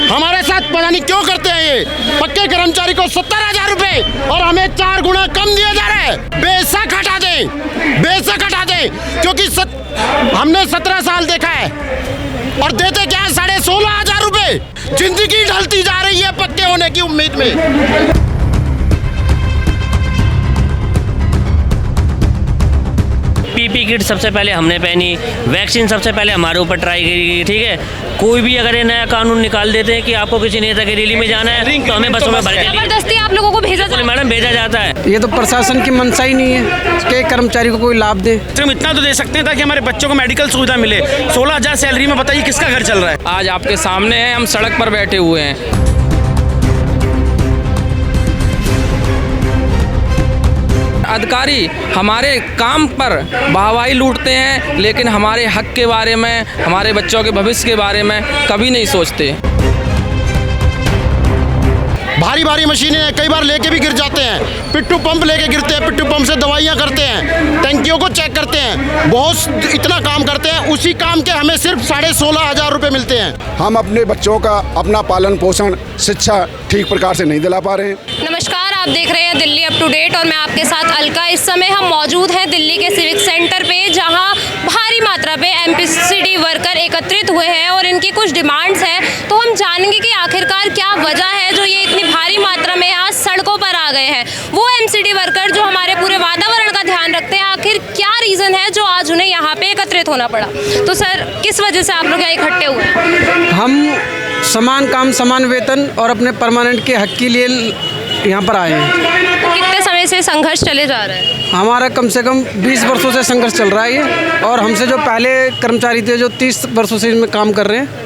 हमारे साथ पता नहीं क्यों करते हैं ये। पक्के कर्मचारी को 70,000 रुपए और हमें 4 गुना कम दिया जा रहा है। बेशक हटा दें, बेशक हटा दें, क्योंकि हमने 17 साल देखा है और देते क्या है 16,500 रुपए। जिंदगी ढलती जा रही है पक्के होने की उम्मीद में। पीपी किट सबसे पहले हमने पहनी, वैक्सीन सबसे पहले हमारे ऊपर ट्राई करी, ठीक है। कोई भी अगर ये नया कानून निकाल देते हैं कि आपको किसी नेता की रैली में जाना है तो हमें बसों में भर के जबरदस्ती आप लोगों को भेजा जाता है। मैडम भेजा जाता है। ये तो प्रशासन की मंशा ही नहीं है कि कर्मचारी को कोई लाभ दे। सिर्फ इतना तो दे सकते हैं ताकि हमारे बच्चों को मेडिकल सुविधा मिले। 16,000 सैलरी में बताइए किसका घर चल रहा है। आज आपके सामने है, हम सड़क पर बैठे हुए हैं। अधिकारी हमारे काम पर वाहवाही लूटते हैं, लेकिन हमारे हक के बारे में, हमारे बच्चों के भविष्य के बारे में कभी नहीं सोचते। भारी भारी मशीनें कई बार लेके भी गिर जाते हैं। पिट्ठू पंप लेके गिरते हैं, पिट्ठू पंप से दवाइयाँ करते हैं, टंकियों को चेक करते हैं, बहुत इतना काम करते हैं। उसी काम के हमें सिर्फ 16,500 रुपये मिलते हैं। हम अपने बच्चों का अपना पालन पोषण शिक्षा ठीक प्रकार से नहीं दिला पा रहे हैं। नमस्कार, आप देख रहे हैं दिल्ली अप टू डेट और मैं आपके साथ अलका। इस समय हम मौजूद हैं दिल्ली के सिविक सेंटर पे, जहां भारी मात्रा पे एमपीसीडी वर्कर एकत्रित हुए हैं और इनकी कुछ डिमांड्स हैं। तो हम जानेंगे कि आखिरकार क्या वजह है जो ये इतनी भारी मात्रा में आज सड़कों पर आ गए हैं। वो एमसीडी वर्कर जो हमारे पूरे वातावरण का ध्यान रखते हैं, आखिर क्या रीज़न है जो आज उन्हें यहाँ पे एकत्रित होना पड़ा। तो सर, किस वजह से आप लोग यहाँ इकट्ठे हुए हैं? हम समान काम समान वेतन और अपने परमानेंट के हक के लिए यहाँ पर आए हैं। तो कितने समय से संघर्ष चले जा रहा है? हमारा कम से कम 20 वर्षों से संघर्ष चल रहा है ये, और हमसे जो पहले कर्मचारी थे जो 30 वर्षों से इसमें काम कर रहे हैं,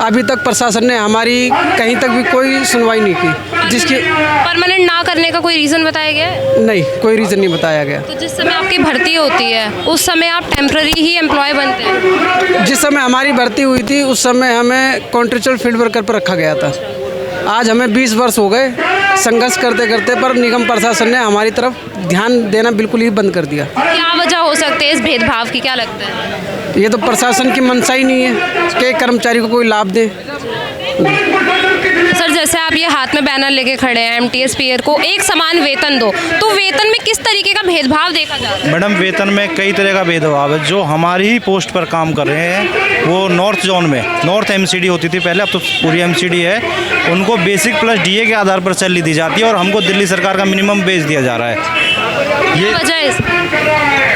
अभी तक प्रशासन ने हमारी कहीं तक भी कोई सुनवाई नहीं की। जिसकी परमानेंट ना करने का कोई रीज़न बताया गया है? नहीं, कोई रीज़न नहीं बताया गया। तो जिस समय आपकी भर्ती होती है उस समय आप टेम्पररी ही एम्प्लॉय बनते हैं? जिस समय हमारी भर्ती हुई थी उस समय हमें कॉन्ट्रेक्चुअल फील्ड वर्कर पर रखा गया था। आज हमें 20 वर्ष हो गए संघर्ष करते करते, पर निगम प्रशासन ने हमारी तरफ ध्यान देना बिल्कुल ही बंद कर दिया। क्या वजह हो सकती है इस भेदभाव की, क्या लगता है? ये तो प्रशासन की मंशा ही नहीं है कि कर्मचारी को कोई लाभ दे। सर, जैसे आप ये हाथ में बैनर लेके खड़े हैं एमटीएसपीआर को एक समान वेतन दो, तो वेतन में किस तरीके का भेदभाव देखा जा रहा है? मैडम, वेतन में कई तरह का भेदभाव है। जो हमारी ही पोस्ट पर काम कर रहे हैं वो नॉर्थ जोन में, नॉर्थ एमसीडी होती थी पहले, अब तो पूरी एमसीडी है, उनको बेसिक प्लस डीए के आधार पर सैलरी दी जाती है और हमको दिल्ली सरकार का मिनिमम बेच दिया जा रहा है। ये वजह है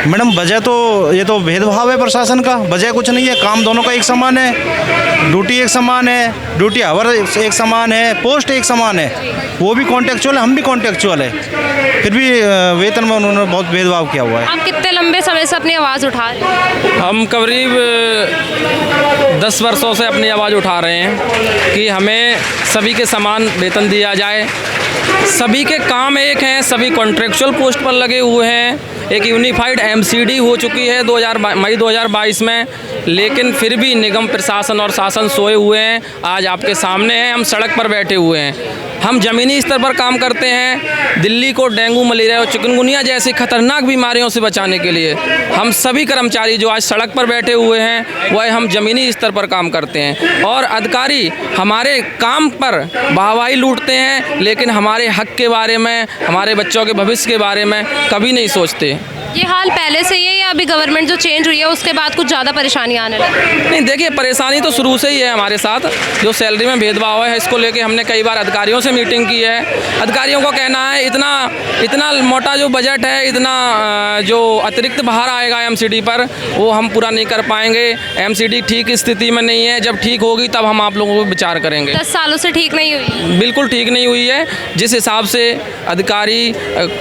मैडम, वजह तो ये तो भेदभाव है प्रशासन का। वजह कुछ नहीं है, काम दोनों का एक समान है, ड्यूटी एक समान है, ड्यूटी आवर एक समान है, पोस्ट एक समान है, वो भी कॉन्टेक्चुअल है, हम भी कॉन्टेक्चुअल है, फिर भी वेतन में उन्होंने बहुत भेदभाव किया हुआ है। आप कितने लंबे समय से अपनी आवाज़ उठा रहे हैं? हम करीब 10 वर्षों से अपनी आवाज़ उठा रहे हैं कि हमें सभी के समान वेतन दिया जाए। सभी के काम एक हैं, सभी कॉन्ट्रेक्चुअल पोस्ट पर लगे हुए हैं। एक यूनिफाइड एमसीडी हो चुकी है मई 2022 में, लेकिन फिर भी निगम प्रशासन और शासन सोए हुए हैं। आज आपके सामने हैं, हम सड़क पर बैठे हुए हैं। हम ज़मीनी स्तर पर काम करते हैं दिल्ली को डेंगू, मलेरिया और चिकनगुनिया जैसी खतरनाक बीमारियों से बचाने के लिए। हम सभी कर्मचारी जो आज सड़क पर बैठे हुए हैं वह हम ज़मीनी स्तर पर काम करते हैं, और अधिकारी हमारे काम पर वाहवाही लूटते हैं, लेकिन हमारे हक के बारे में, हमारे बच्चों के भविष्य के बारे में कभी नहीं सोचते। ये हाल पहले से ही है या अभी गवर्नमेंट जो चेंज हुई है उसके बाद कुछ ज़्यादा परेशानी आने लगी? नहीं, देखिए, परेशानी तो शुरू से ही है हमारे साथ। जो सैलरी में भेदभाव है, इसको लेके हमने कई बार अधिकारियों से मीटिंग की है। अधिकारियों को कहना है इतना मोटा जो बजट है, इतना जो अतिरिक्त बाहर आएगा एमसीडी पर, वो हम पूरा नहीं कर पाएंगे। एमसीडी ठीक स्थिति में नहीं है, जब ठीक होगी तब हम आप लोगों को विचार करेंगे। 10 सालों से ठीक नहीं हुई? बिल्कुल ठीक नहीं हुई है। जिस हिसाब से अधिकारी,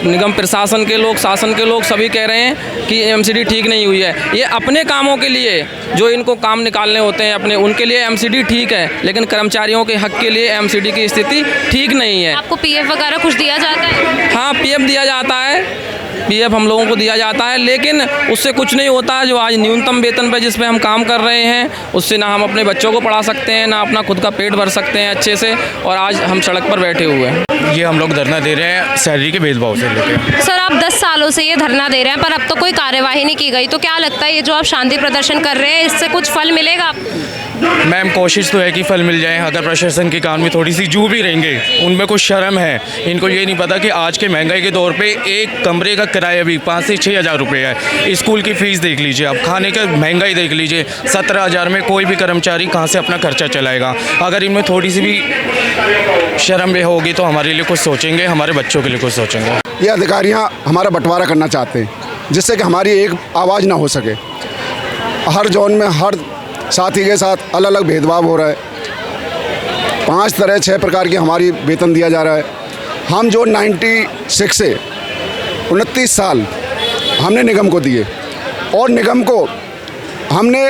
निगम प्रशासन के लोग, शासन के लोग सभी कह रहे हैं कि एमसीडी ठीक नहीं हुई है। ये अपने कामों के लिए जो इनको काम निकालने होते हैं अपने, उनके लिए एमसीडी ठीक है, लेकिन कर्मचारियों के हक के लिए एमसीडी की स्थिति ठीक नहीं है। आपको पीएफ वगैरह कुछ दिया जाता है? हाँ, पीएफ दिया जाता है, पीएफ हम लोगों को दिया जाता है, लेकिन उससे कुछ नहीं होता। जो आज न्यूनतम वेतन पे जिस पे हम काम कर रहे हैं, उससे ना हम अपने बच्चों को पढ़ा सकते हैं, ना अपना खुद का पेट भर सकते हैं अच्छे से, और आज हम सड़क पर बैठे हुए हैं। ये हम लोग धरना दे रहे हैं सैलरी के भेदभाव से लेकर। सर, आप 10 सालों से ये धरना दे रहे हैं पर अब तो कोई कार्यवाही नहीं की गई, तो क्या लगता है ये जो आप शांति प्रदर्शन कर रहे हैं इससे कुछ फल मिलेगा आपको? मैम कोशिश तो है कि फल मिल जाए। अगर प्रशासन के कान में थोड़ी सी जू भी रहेंगे, उनमें कुछ शर्म है, इनको ये नहीं पता कि आज के महंगाई के दौर पे एक कमरे का किराया भी 5 से 6 हज़ार रुपये है। स्कूल की फ़ीस देख लीजिए, अब खाने का महंगाई देख लीजिए, 17 हज़ार में कोई भी कर्मचारी कहाँ से अपना खर्चा चलाएगा। अगर इनमें थोड़ी सी भी शर्म भी होगी तो हमारे लिए कुछ सोचेंगे, हमारे बच्चों के लिए कुछ सोचेंगे। ये अधिकारियां हमारा बंटवारा करना चाहते हैं जिससे कि हमारी एक आवाज़ ना हो सके। हर जोन में हर साथी के साथ अलग अलग भेदभाव हो रहा है। 5 तरह 6 प्रकार की हमारी वेतन दिया जा रहा है। हम जो 96 से 29 साल हमने निगम को दिए और निगम को हमने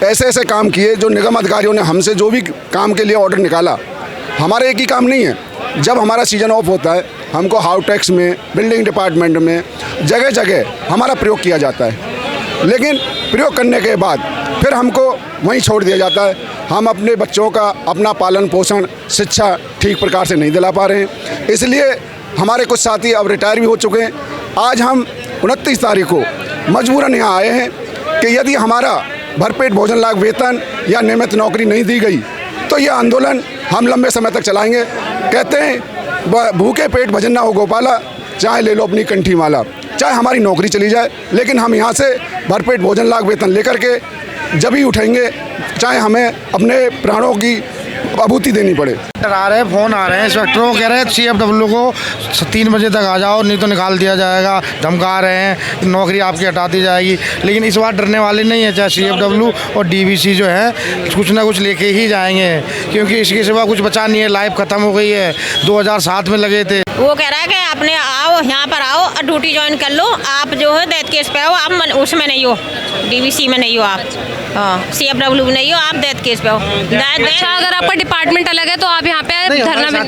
ऐसे ऐसे काम किए जो निगम अधिकारियों ने हमसे जो भी काम के लिए ऑर्डर निकाला। हमारा एक ही काम नहीं है। जब हमारा सीजन ऑफ होता है हमको हाउस टैक्स में, बिल्डिंग डिपार्टमेंट में जगह जगह हमारा प्रयोग किया जाता है, लेकिन प्रयोग करने के बाद फिर हमको वहीं छोड़ दिया जाता है। हम अपने बच्चों का अपना पालन पोषण शिक्षा ठीक प्रकार से नहीं दिला पा रहे हैं। इसलिए हमारे कुछ साथी अब रिटायर भी हो चुके हैं। आज हम 29 तारीख को मजबूरन यहाँ आए हैं कि यदि हमारा भरपेट भोजन लायक वेतन या नियमित नौकरी नहीं दी गई तो ये आंदोलन हम लंबे समय तक चलाएंगे। कहते हैं भूखे पेट भजन ना हो गोपाला, चाहे ले लो अपनी कंठी माला। चाहे हमारी नौकरी चली जाए लेकिन हम यहाँ से भरपेट भोजन लायक वेतन लेकर के जब ही उठेंगे, चाहे हमें अपने प्राणों की आहुति देनी पड़े। आ रहे हैं, फ़ोन आ रहे हैं इंस्पेक्टरों, कह रहे हैं CFW को 3 बजे तक आ जाओ नहीं तो निकाल दिया जाएगा। धमका रहे हैं कि नौकरी आपकी हटा दी जाएगी। लेकिन इस बार डरने वाले नहीं है। चाहे CFW और DVC जो है कुछ ना कुछ लेके ही जाएंगे, क्योंकि इसके सिवा कुछ बचा नहीं है। लाइफ ख़त्म हो गई है। 2007 में लगे थे। वो कह रहा है कि आपने आओ यहाँ पर आओ और ड्यूटी ज्वाइन कर लो। आप जो है डेथ केस पे हो, आप उसमें नहीं हो, DVC में नहीं हो, आप CFW में नहीं हो, आप डेथ केस पे हो। अच्छा, अगर आपका डिपार्टमेंट अलग है तो आप यहाँ पे धरना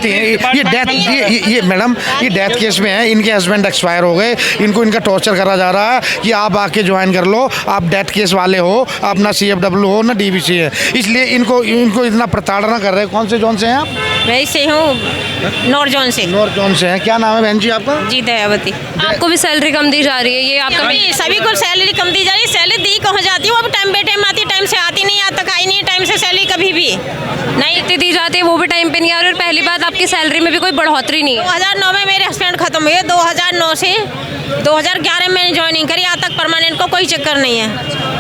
ये डेथ ये मैडम ये डेथ केस में है। इनके हस्बैंड एक्सपायर हो गए, इनको इनका टॉर्चर करा जा रहा है कि आप आके ज्वाइन कर लो, आप डेथ केस वाले हो, आप ना CFW हो ना DVC है। इसलिए इनको इतना प्रताड़ना कर रहे हैं। कौन से जोन से हैं आप? मैं इससे हूँ नॉर्थ जोन से। नॉर्थ जोन से हैं। क्या नाम है बहन जी आपका? जी दयावती। आपको भी सैलरी कम दी जा रही है? ये आपका सभी को सैलरी कम दी जा रही है। सैलरी दी कहाँ जाती है? वो अब टाइम पे टाइम आती है, टाइम से आती नहीं, आज तक आई नहीं टाइम से सैलरी कभी भी नहीं। इतनी दी जाती है वो भी टाइम पे नहीं आ रही। और पहली बात, आपकी सैलरी में भी कोई बढ़ोतरी नहीं है। 2009 में मेरे हस्बैंड खत्म हुए। 2009 से 2011 में मैंने ज्वाइनिंग करी। आज तक परमानेंट को कोई चक्कर नहीं है।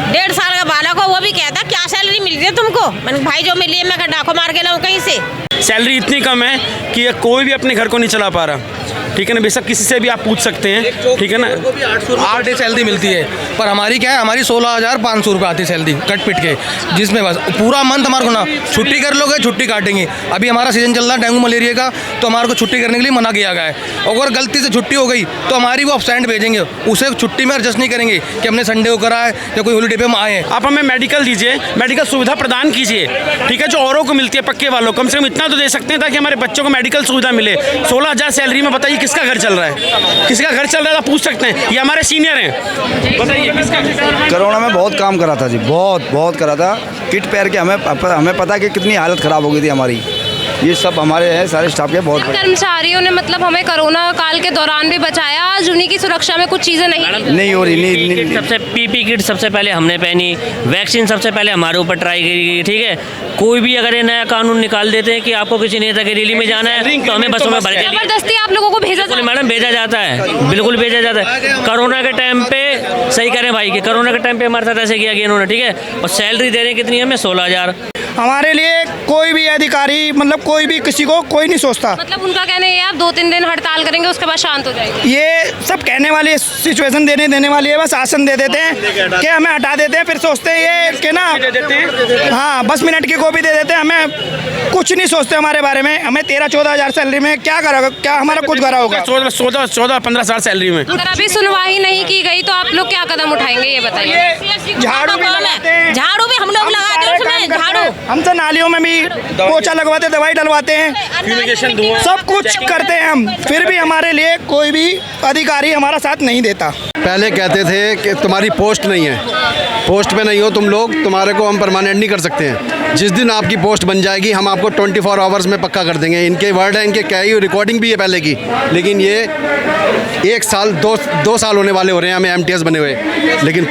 1.5 साल का बालक हो, वो भी कहता क्या सैलरी मिल रही है तुमको? मैंने भाई जो मिली है मैं डाको मार के लाऊं कहीं से। सैलरी इतनी कम है कि ये कोई भी अपने घर को नहीं चला पा रहा। ठीक है ना, बेशक किसी से भी आप पूछ सकते हैं। ठीक है ना, 8 डे सैलरी मिलती है, पर हमारी क्या है, हमारी 16,500 रुपये आती है सैलरी कट पिट के, जिसमें बस पूरा मंथ हमारे को ना छुट्टी कर लोगे छुट्टी काटेंगे। अभी हमारा सीजन चल रहा है डेंगू मलेरिया का, तो हमारे को छुट्टी करने के लिए मना किया गया है। अगर गलती से छुट्टी हो गई तो हमारी वो अपसेंट भेजेंगे, उसे छुट्टी में एडजस्ट नहीं करेंगे कि हमने संडे को करा है या कोई हॉलीडे पे हम आए हैं। आप हमें मेडिकल दीजिए, मेडिकल सुविधा प्रदान कीजिए। ठीक है, जो औरों को मिलती है पक्के वालों, कम से कम इतना तो दे सकते हैं ताकि हमारे बच्चों को मेडिकल सुविधा मिले। 16,000 सैलरी में बताइए किसका घर चल रहा है? किसका घर चल रहा है? पूछ सकते हैं। ये हमारे सीनियर हैं, बताइए किसका? कोरोना में बहुत काम करा था जी, बहुत करा था। किट पैर के हमें पता है कि कितनी हालत ख़राब हो गई थी हमारी। ये सब हमारे हैं सारे स्टाफ के। बहुत कर्मचारियों ने मतलब हमें कोरोना काल के दौरान भी बचाया। आज उन्हीं की सुरक्षा में कुछ चीज़ें नहीं हो रही। सबसे PP किट सबसे पहले हमने पहनी, वैक्सीन सबसे पहले हमारे ऊपर ट्राई करी। ठीक है, कोई भी अगर ये नया कानून निकाल देते हैं कि आपको किसी नेता की रैली में जाना है तो हमें बसों में भर के जबरदस्ती आप लोगों को भेजा जाता है। मैडम भेजा जाता है, बिल्कुल भेजा जाता है। कोरोना के टाइम पे सही करें भाई कि कोरोना के टाइम पे हमारे साथ ऐसे किया गया इन्होंने। ठीक है, और सैलरी दे रहे कितनी है हमें? 16,000। हमारे लिए कोई भी अधिकारी मतलब कोई भी किसी को कोई नहीं सोचता। मतलब उनका कहना ये है आप 2-3 दिन हड़ताल करेंगे उसके बाद शांत हो जाएगी। ये सब कहने वाली सिचुएशन देने वाली है। बस आसन दे देते हैं कि हमें हटा देते हैं, फिर सोचते हैं ये कि ना हाँ 10 मिनट की कॉपी दे देते हैं। हमें कुछ नहीं सोचते हमारे बारे में। हमें 13-14 हज़ार सैलरी में क्या करा, क्या हमारा कुछ करा होगा? 14-15 साल सैलरी में। अगर अभी सुनवाई नहीं की गई तो आप लोग क्या कदम उठाएंगे ये बताइए? झाड़ू भी हम लोग लगाते हैं उसमें झाड़ू। हम तो नालियों में भी पोछा लगवाते, दवाई डलवाते हैं, फ्यूमिगेशन, धुआं, सब कुछ करते हैं हम, फिर भी हमारे लिए कोई भी अधिकारी हमारा साथ नहीं देता। पहले कहते थे कि तुम्हारी पोस्ट नहीं है, पोस्ट पे नहीं हो तुम लोग, तुम्हारे को हम परमानेंट नहीं कर सकते हैं। जिस दिन आपकी पोस्ट बन जाएगी हम आपको 24 आवर्स में पक्का कर देंगे। इनके वर्ड है, इनके क्या ही रिकॉर्डिंग भी है पहले की, लेकिन ये 1 साल 2 साल होने वाले हो रहे हैं हमें MTS बने हुए, लेकिन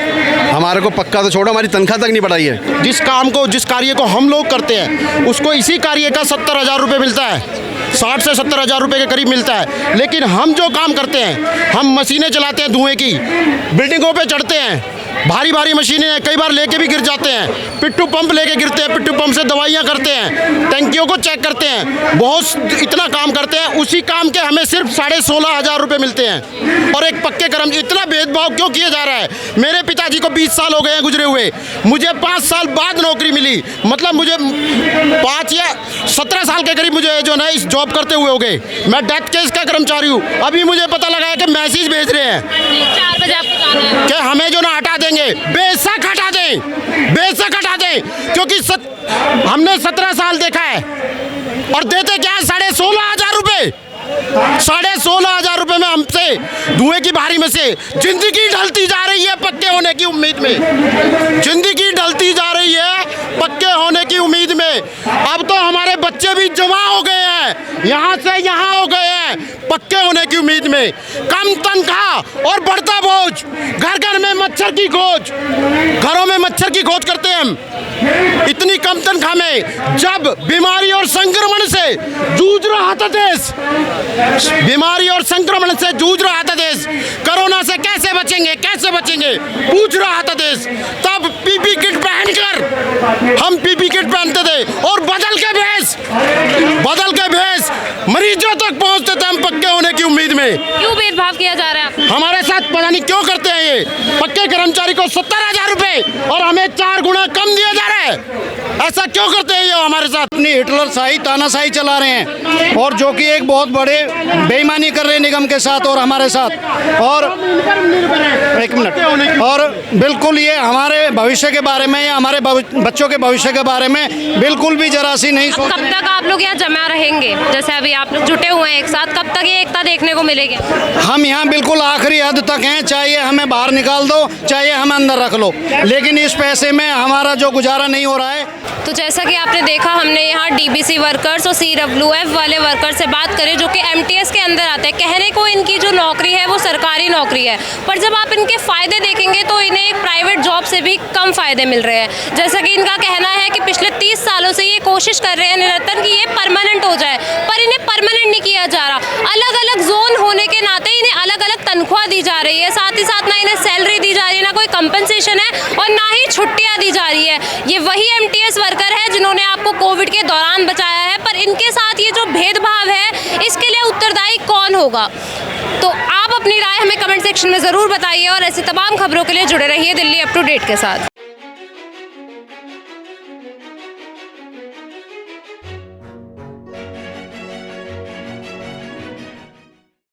हमारे को पक्का तो छोड़ो, हमारी तनख्वाह तक नहीं बढ़ाई है। जिस काम को, जिस कार्य को हम लोग करते हैं उसको इसी कार्य का 70,000 रुपये मिलता है, 60 से 70,000 रुपये के करीब मिलता है। लेकिन हम जो काम करते हैं, हम मशीनें चलाते हैं धुएं की, बिल्डिंगों पे चढ़ते हैं, भारी भारी मशीनें हैं, कई बार लेके भी गिर जाते हैं, पिट्ठू पंप लेके गिरते हैं, पिट्ठू पंप से दवाइयाँ करते हैं, टंकियों को चेक करते हैं, बहुत इतना काम करते हैं। उसी काम के हमें सिर्फ 16,500 रुपये मिलते हैं। और एक पक्के कर्म, इतना भेदभाव क्यों किया जा रहा है? मेरे पिताजी को 20 साल हो गए हैं गुजरे हुए, मुझे 5 साल बाद नौकरी मिली, मतलब मुझे 5 या 17 साल के करीब मुझे जो है इस जॉब करते हुए हो गए। मैं डेथ केस का कर्मचारी हूँ। अभी मुझे पता लगा है कि मैसेज भेज रहे हैं 4 बजे आपको जाना है कि हमें जो ना हटा देंगे, बेशक हटा दें, बेशक हटा दें, क्योंकि हमने 17 साल देखा है और देते क्या है 16,500 रुपये, 16,500 रुपये में हमसे धुएं की भारी में से जिंदगी ढलती जा रही है पक्के होने की उम्मीद में, जिंदगी ढलती जा रही है पक्के होने की उम्मीद में। अब तो हमारे बच्चे भी जमा हो गए हैं, यहाँ से यहाँ हो गए हैं पक्के होने की उम्मीद में। कम तनख्वाह और बढ़ता बोझ, घर घर में मच्छर की खोज, घरों में मच्छर की खोज करते हैं हम, इतनी कम तनख्वाह में, जब बीमारी और संक्रमण से जूझ रहा था देश, बीमारी और संक्रमण से जूझ रहा था देश, कोरोना से कैसे बचेंगे, कैसे बचेंगे पूछ रहा था देश, तब पीपी किट पहनकर हम पीपी किट पहनते थे और बदल के भेष मरीजों तक पहुंचते थे हम पक्के होने की उम्मीद में। क्यों भेदभाव किया जा रहा है? हमारे साथ पता नहीं क्यों करते हैं ये, पक्के कर्मचारी को 70,000 रुपये और हमें 4 गुना कम दिया जा रहा है, ऐसा क्यों करते हैं ये हमारे साथ? अपनी हिटलरशाही तानाशाही चला रहे हैं और जो कि एक बहुत बड़े बेईमानी कर रहे हैं निगम के साथ और हमारे साथ। और एक मिनट, और बिल्कुल ये हमारे भविष्य के बारे में या हमारे बच्चों के भविष्य के बारे में बिल्कुल भी जरा सी नहीं सोचते। कब तक आप लोग यहाँ जमा रहेंगे? जैसे अभी आप लोग जुटे हुए हैं एक साथ, कब तक ये एकता देखने को मिलेगी? हम यहाँ बिल्कुल आखिरी हद तक हैं, चाहे हमें बाहर निकाल दो, चाहे हमें अंदर रख लो, लेकिन इस पैसे में हमारा जो गुजारा नहीं हो रहा है। तो जैसा कि आपने देखा, हमने यहाँ DBC वर्कर्स और CWF वाले वर्कर्स से बात करें जो कि MTS के अंदर आते हैं। कहने को इनकी जो नौकरी है वो सरकारी नौकरी है, पर जब आप इनके फ़ायदे देखेंगे तो इन्हें एक प्राइवेट जॉब से भी कम फ़ायदे मिल रहे हैं। जैसा कि इनका कहना है कि पिछले 30 सालों से ये कोशिश कर रहे हैं निरंतर कि ये परमानेंट हो जाए, पर इन्हें परमानेंट नहीं किया जा रहा। अलग अलग जोन होने के नाते इन्हें अलग अलग तनख्वाह दी जा रही है, साथ ही साथ ना इन्हें सैलरी दी जा रही है, ना कोई कंपनसेशन है और ना ही छुट्टियाँ दी जा रही है। ये वही MTS वर्कर है जिन्होंने आपको कोविड के दौरान बचाया है, पर इनके साथ ये जो भेदभाव है इसके लिए उत्तरदायी कौन होगा? तो आप अपनी राय हमें कमेंट सेक्शन में ज़रूर बताइए और ऐसी तमाम खबरों के लिए जुड़े रहिए दिल्ली अप टू डेट के साथ।